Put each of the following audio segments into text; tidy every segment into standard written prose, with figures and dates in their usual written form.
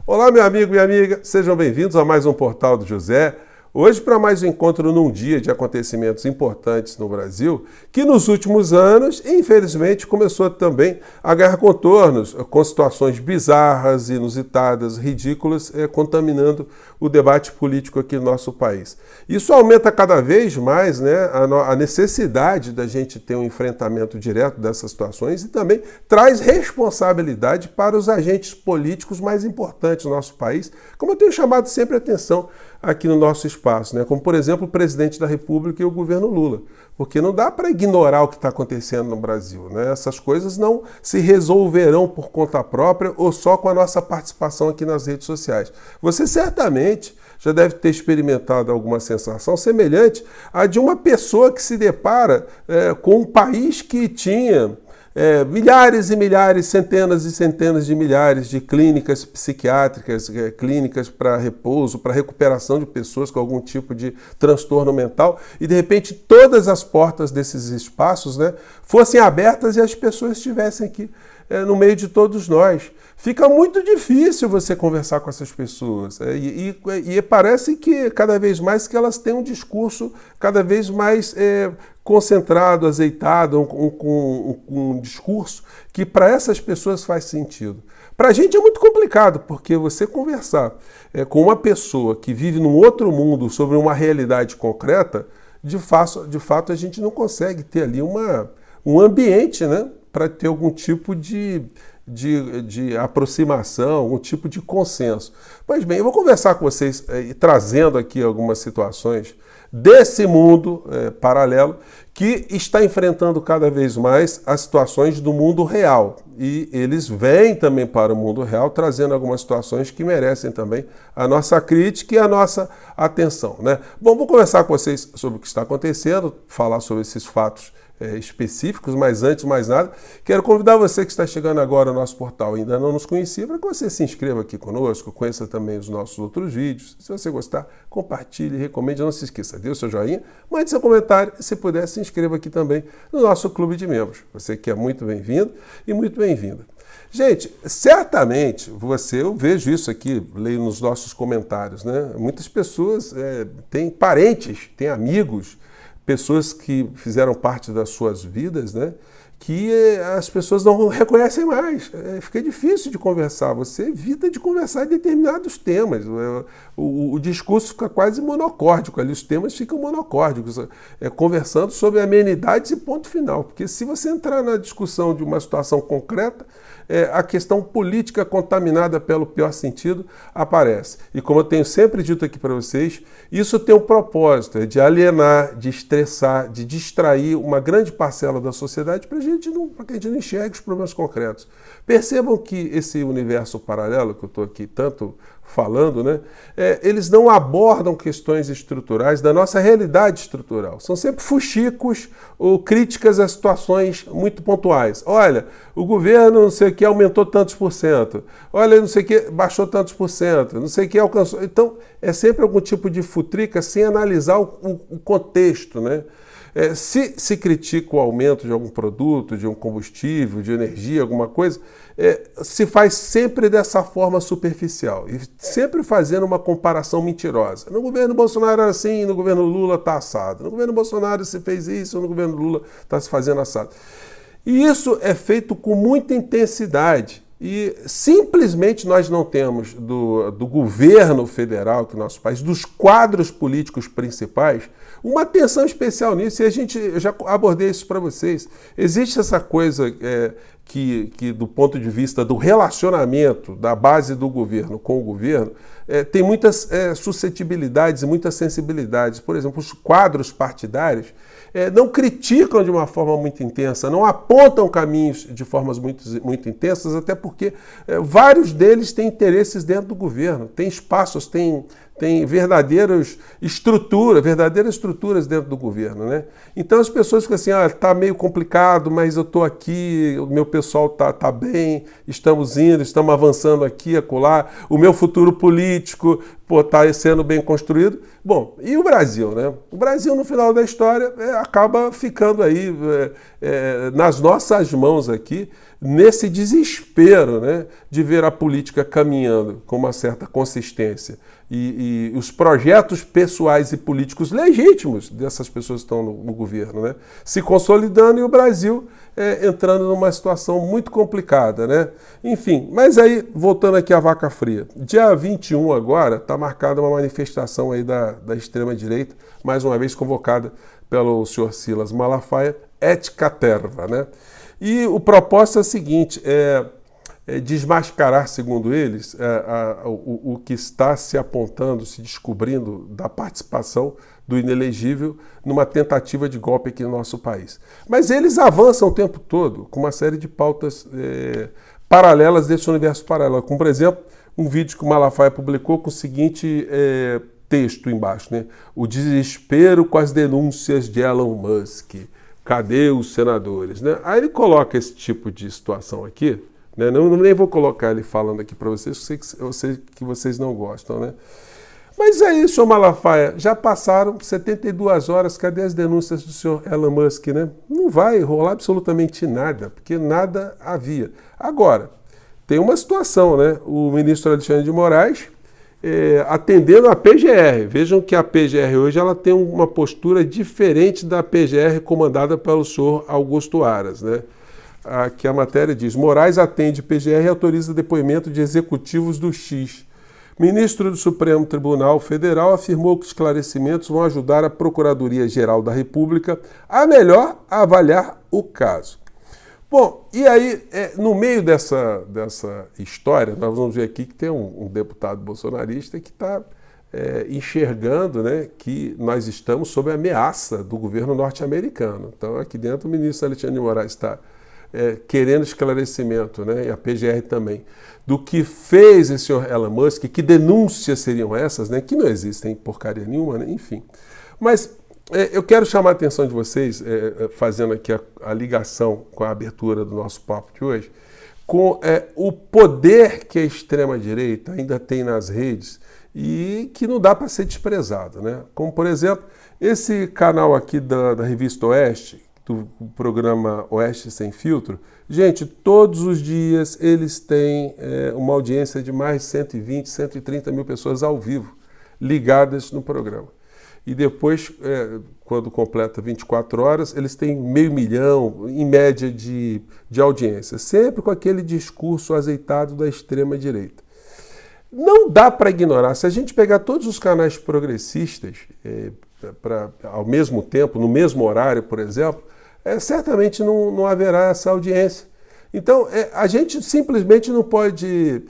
Olá, meu amigo e minha amiga, sejam bem-vindos a mais um Portal do José. Hoje, para mais um encontro num dia de acontecimentos importantes no Brasil, que nos últimos anos, infelizmente, começou também a ganhar contornos, com situações bizarras, inusitadas, ridículas, contaminando o debate político aqui no nosso país. Isso aumenta cada vez mais, né, a necessidade da gente ter um enfrentamento direto dessas situações e também traz responsabilidade para os agentes políticos mais importantes do nosso país, como eu tenho chamado sempre a atenção aqui no nosso espaço, né? Como, por exemplo, o presidente da República e o governo Lula. Porque não dá para ignorar o que está acontecendo no Brasil, né? Essas coisas não se resolverão por conta própria ou só com a nossa participação aqui nas redes sociais. Você certamente já deve ter experimentado alguma sensação semelhante à de uma pessoa que se depara com um país que tinha milhares e milhares, centenas e centenas de milhares de clínicas psiquiátricas, clínicas para repouso, para recuperação de pessoas com algum tipo de transtorno mental, e de repente todas as portas desses espaços, né, fossem abertas e as pessoas estivessem aqui no meio de todos nós. Fica muito difícil você conversar com essas pessoas. E parece que cada vez mais que elas têm um discurso cada vez mais concentrado, azeitado, com um discurso que para essas pessoas faz sentido. Para a gente é muito complicado, porque você conversar com uma pessoa que vive num outro mundo sobre uma realidade concreta, de fato a gente não consegue ter ali um ambiente, né, para ter algum tipo de aproximação, algum tipo de consenso. Pois bem, eu vou conversar com vocês trazendo aqui algumas situações desse mundo paralelo que está enfrentando cada vez mais as situações do mundo real. E eles vêm também para o mundo real trazendo algumas situações que merecem também a nossa crítica e a nossa atenção, né? Bom, vou conversar com vocês sobre o que está acontecendo, falar sobre esses fatos específicos, mas antes de mais nada, quero convidar você que está chegando agora ao nosso portal e ainda não nos conhecia, para que você se inscreva aqui conosco, conheça também os nossos outros vídeos. Se você gostar, compartilhe, recomende, não se esqueça, dê o seu joinha, mande seu comentário e, se puder, se inscreva aqui também no nosso clube de membros. Você que é muito bem-vindo e muito bem-vinda. Gente, certamente eu vejo isso aqui, leio nos nossos comentários, né? Muitas pessoas têm parentes, têm amigos, pessoas que fizeram parte das suas vidas, né, que as pessoas não reconhecem mais. Fica difícil de conversar, você evita de conversar em determinados temas. O discurso fica quase monocórdico ali, os temas ficam monocórdicos, conversando sobre amenidades e ponto final. Porque se você entrar na discussão de uma situação concreta, a questão política contaminada pelo pior sentido aparece. E como eu tenho sempre dito aqui para vocês, isso tem um propósito, de alienar, de estressar, de distrair uma grande parcela da sociedade para que a gente não enxergue os problemas concretos. Percebam que esse universo paralelo que eu estou aqui tanto falando, né, eles não abordam questões estruturais da nossa realidade estrutural. São sempre fuxicos ou críticas a situações muito pontuais. Olha, o governo não sei o que aumentou tantos por cento. Olha, não sei o que baixou tantos por cento. Não sei o que alcançou. Então, é sempre algum tipo de futrica sem analisar o contexto, né? Se critica o aumento de algum produto, de um combustível, de energia, alguma coisa, se faz sempre dessa forma superficial e sempre fazendo uma comparação mentirosa. No governo Bolsonaro era assim, no governo Lula está assado. No governo Bolsonaro se fez isso, no governo Lula está se fazendo assado. E isso é feito com muita intensidade. E simplesmente nós não temos do governo federal, que é o nosso país, dos quadros políticos principais, uma atenção especial nisso. E eu já abordei isso para vocês. Existe essa coisa que do ponto de vista do relacionamento da base do governo com o governo, tem muitas suscetibilidades e muitas sensibilidades. Por exemplo, os quadros partidários não criticam de uma forma muito intensa, não apontam caminhos de formas muito intensas, até porque vários deles têm interesses dentro do governo, têm espaços, têm verdadeiras estruturas dentro do governo, né? Então as pessoas ficam assim, tá meio complicado, mas eu estou aqui, o meu pessoal tá bem, estamos avançando aqui, acolá, o meu futuro político está sendo bem construído. Bom, e o Brasil, né? O Brasil, no final da história, acaba ficando aí nas nossas mãos aqui, nesse desespero, né, de ver a política caminhando com uma certa consistência e os projetos pessoais e políticos legítimos dessas pessoas que estão no governo, né, se consolidando e o Brasil entrando numa situação muito complicada, né? Enfim, mas aí, voltando aqui à vaca fria, dia 21 agora está marcada uma manifestação aí da extrema-direita, mais uma vez convocada pelo senhor Silas Malafaia, et caterva, né? E o propósito é o seguinte, desmascarar, segundo eles, o que está se apontando, se descobrindo da participação do inelegível numa tentativa de golpe aqui no nosso país. Mas eles avançam o tempo todo com uma série de pautas paralelas desse universo paralelo, como, por exemplo, um vídeo que o Malafaia publicou com o seguinte texto embaixo, né? O desespero com as denúncias de Elon Musk. Cadê os senadores? Né? Aí ele coloca esse tipo de situação aqui, né? Nem vou colocar ele falando aqui para vocês, eu sei que vocês não gostam, né? Mas aí, senhor Malafaia, já passaram 72 horas, cadê as denúncias do senhor Elon Musk, né? Não vai rolar absolutamente nada, porque nada havia. Agora, tem uma situação, né? O ministro Alexandre de Moraes, atendendo à PGR. Vejam que a PGR hoje ela tem uma postura diferente da PGR comandada pelo senhor Augusto Aras, né? Aqui a matéria diz, Moraes atende PGR e autoriza depoimento de executivos do X. Ministro do Supremo Tribunal Federal afirmou que os esclarecimentos vão ajudar a Procuradoria-Geral da República a melhor avaliar o caso. Bom, e aí, no meio dessa história, nós vamos ver aqui que tem um deputado bolsonarista que está enxergando, né, que nós estamos sob a ameaça do governo norte-americano. Então, aqui dentro, o ministro Alexandre de Moraes está querendo esclarecimento, né, e a PGR também, do que fez esse senhor Elon Musk, que denúncias seriam essas, né, que não existem porcaria nenhuma, né, enfim. Mas eu quero chamar a atenção de vocês, fazendo aqui a ligação com a abertura do nosso papo de hoje, com o poder que a extrema-direita ainda tem nas redes e que não dá para ser desprezado, né? Como, por exemplo, esse canal aqui da Revista Oeste, do programa Oeste Sem Filtro, gente, todos os dias eles têm uma audiência de mais de 120, 130 mil pessoas ao vivo, ligadas no programa. E depois, quando completa 24 horas, eles têm 500 mil, em média, de audiência. Sempre com aquele discurso azeitado da extrema-direita. Não dá para ignorar. Se a gente pegar todos os canais progressistas, ao mesmo tempo, no mesmo horário, por exemplo, certamente não haverá essa audiência. Então, a gente simplesmente não pode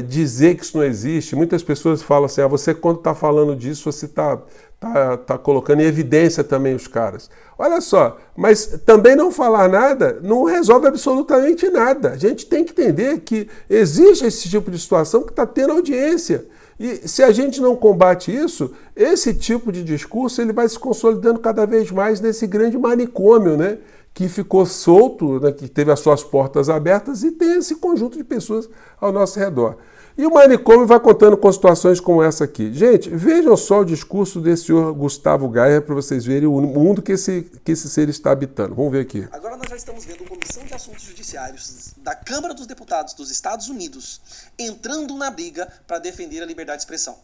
dizer que isso não existe. Muitas pessoas falam assim, você quando está falando disso, você está colocando em evidência também os caras. Olha só, mas também não falar nada não resolve absolutamente nada. A gente tem que entender que existe esse tipo de situação que está tendo audiência. E se a gente não combate isso, esse tipo de discurso ele vai se consolidando cada vez mais nesse grande manicômio, né? Que ficou solto, né, que teve as suas portas abertas e tem esse conjunto de pessoas ao nosso redor. E o manicômio vai contando com situações como essa aqui. Gente, vejam só o discurso desse senhor Gustavo Gaia para vocês verem o mundo que esse ser está habitando. Vamos ver aqui. Agora nós já estamos vendo a Comissão de Assuntos Judiciários da Câmara dos Deputados dos Estados Unidos entrando na briga para defender a liberdade de expressão.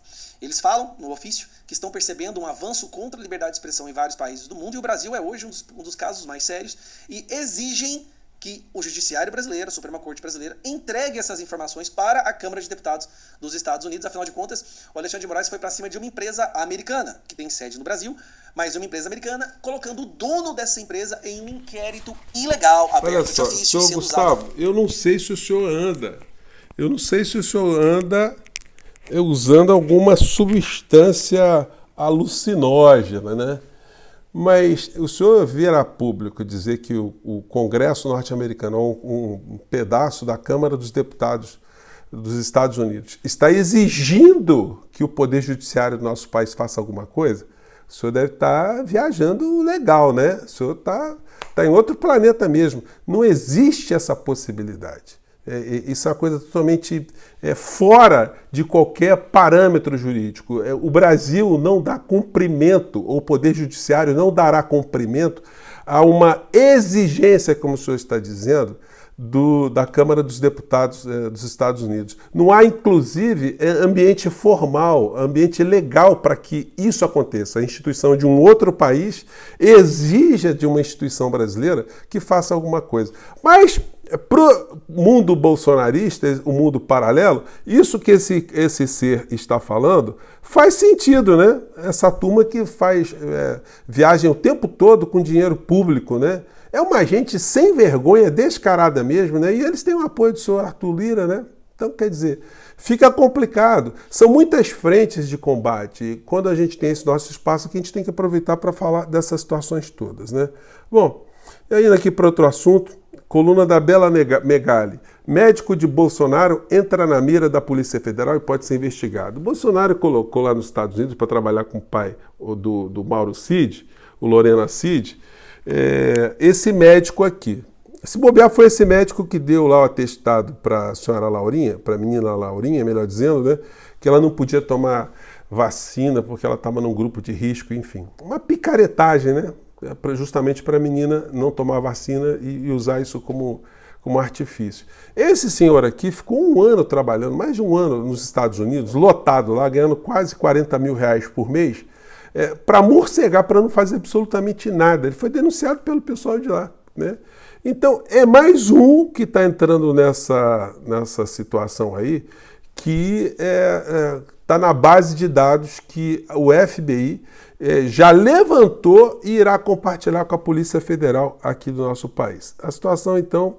Eles falam, no ofício, que estão percebendo um avanço contra a liberdade de expressão em vários países do mundo e o Brasil é hoje um dos casos mais sérios e exigem que o Judiciário brasileiro, a Suprema Corte brasileira, entregue essas informações para a Câmara de Deputados dos Estados Unidos. Afinal de contas, o Alexandre de Moraes foi para cima de uma empresa americana, que tem sede no Brasil, mas uma empresa americana, colocando o dono dessa empresa em um inquérito ilegal, aberto de ofício. Senhor Gustavo, eu não sei se o senhor anda. Eu não sei se o senhor anda usando alguma substância alucinógena, né? Mas o senhor vir a público dizer que o Congresso norte-americano, um pedaço da Câmara dos Deputados dos Estados Unidos, está exigindo que o Poder Judiciário do nosso país faça alguma coisa, o senhor deve estar viajando legal, né? O senhor está em outro planeta mesmo. Não existe essa possibilidade. Isso é uma coisa totalmente fora de qualquer parâmetro jurídico. O Brasil não dá cumprimento, ou o Poder Judiciário não dará cumprimento a uma exigência, como o senhor está dizendo, da Câmara dos Deputados dos Estados Unidos. Não há, inclusive, ambiente formal, ambiente legal para que isso aconteça. A instituição de um outro país exija de uma instituição brasileira que faça alguma coisa. Mas, para o mundo bolsonarista, o mundo paralelo, isso que esse ser está falando faz sentido, né? Essa turma que faz viagem o tempo todo com dinheiro público, né? É uma gente sem vergonha, descarada mesmo, né? E eles têm o apoio do senhor Arthur Lira, né? Então, quer dizer, fica complicado. São muitas frentes de combate. E quando a gente tem esse nosso espaço aqui, a gente tem que aproveitar para falar dessas situações todas, né? Bom, e indo aqui para outro assunto, coluna da Bela Megali. Médico de Bolsonaro entra na mira da Polícia Federal e pode ser investigado. O Bolsonaro colocou lá nos Estados Unidos para trabalhar com o pai do Mauro Cid, o Lorena Cid, esse médico aqui. Se bobear, foi esse médico que deu lá o atestado para a senhora Laurinha, para a menina Laurinha, melhor dizendo, né, que ela não podia tomar vacina porque ela estava num grupo de risco, enfim. Uma picaretagem, né? Justamente para a menina não tomar vacina e usar isso como artifício. Esse senhor aqui ficou um ano trabalhando, mais de um ano nos Estados Unidos, lotado lá, ganhando quase 40 mil reais por mês, para morcegar, para não fazer absolutamente nada. Ele foi denunciado pelo pessoal de lá, né? Então, é mais um que está entrando nessa situação aí, que está na base de dados que o FBI já levantou e irá compartilhar com a Polícia Federal aqui do nosso país. A situação, então,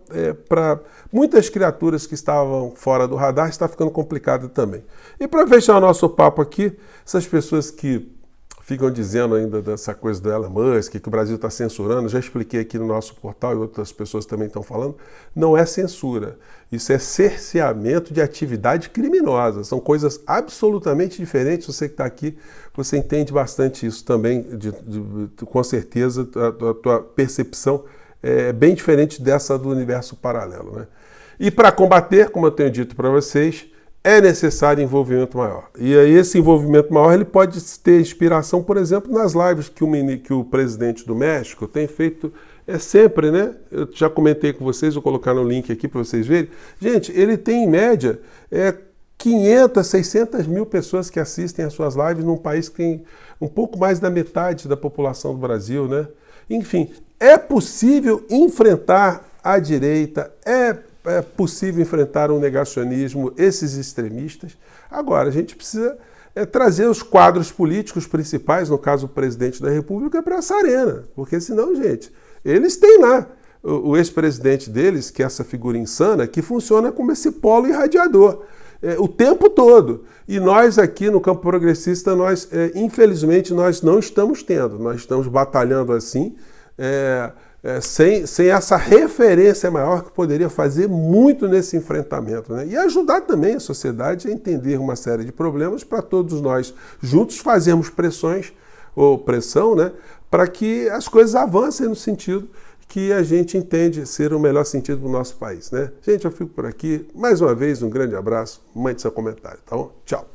para muitas criaturas que estavam fora do radar, está ficando complicada também. E para fechar o nosso papo aqui, essas pessoas que ficam dizendo ainda dessa coisa do Elon Musk, que o Brasil está censurando, já expliquei aqui no nosso portal e outras pessoas também estão falando, não é censura. Isso é cerceamento de atividade criminosa. São coisas absolutamente diferentes. Você que está aqui, você entende bastante isso também, com certeza a tua percepção é bem diferente dessa do universo paralelo, né? E para combater, como eu tenho dito para vocês, é necessário envolvimento maior. E aí esse envolvimento maior ele pode ter inspiração, por exemplo, nas lives que o presidente do México tem feito sempre, né? Eu já comentei com vocês, vou colocar no link aqui para vocês verem. Gente, ele tem em média 500, 600 mil pessoas que assistem às suas lives num país que tem um pouco mais da metade da população do Brasil, né? Enfim, é possível enfrentar a direita, é possível enfrentar um negacionismo, esses extremistas. Agora, a gente precisa trazer os quadros políticos principais, no caso o presidente da República, para essa arena. Porque senão, gente, eles têm lá o ex-presidente deles, que é essa figura insana, que funciona como esse polo irradiador o tempo todo. E nós aqui no campo progressista, infelizmente, nós não estamos tendo. Nós estamos batalhando assim, sem essa referência maior que poderia fazer muito nesse enfrentamento, né? E ajudar também a sociedade a entender uma série de problemas para todos nós juntos fazermos pressão, né? Para que as coisas avancem no sentido que a gente entende ser o melhor sentido para o nosso país, né? Gente, eu fico por aqui. Mais uma vez, um grande abraço. Mande seu comentário, tá bom? Tchau.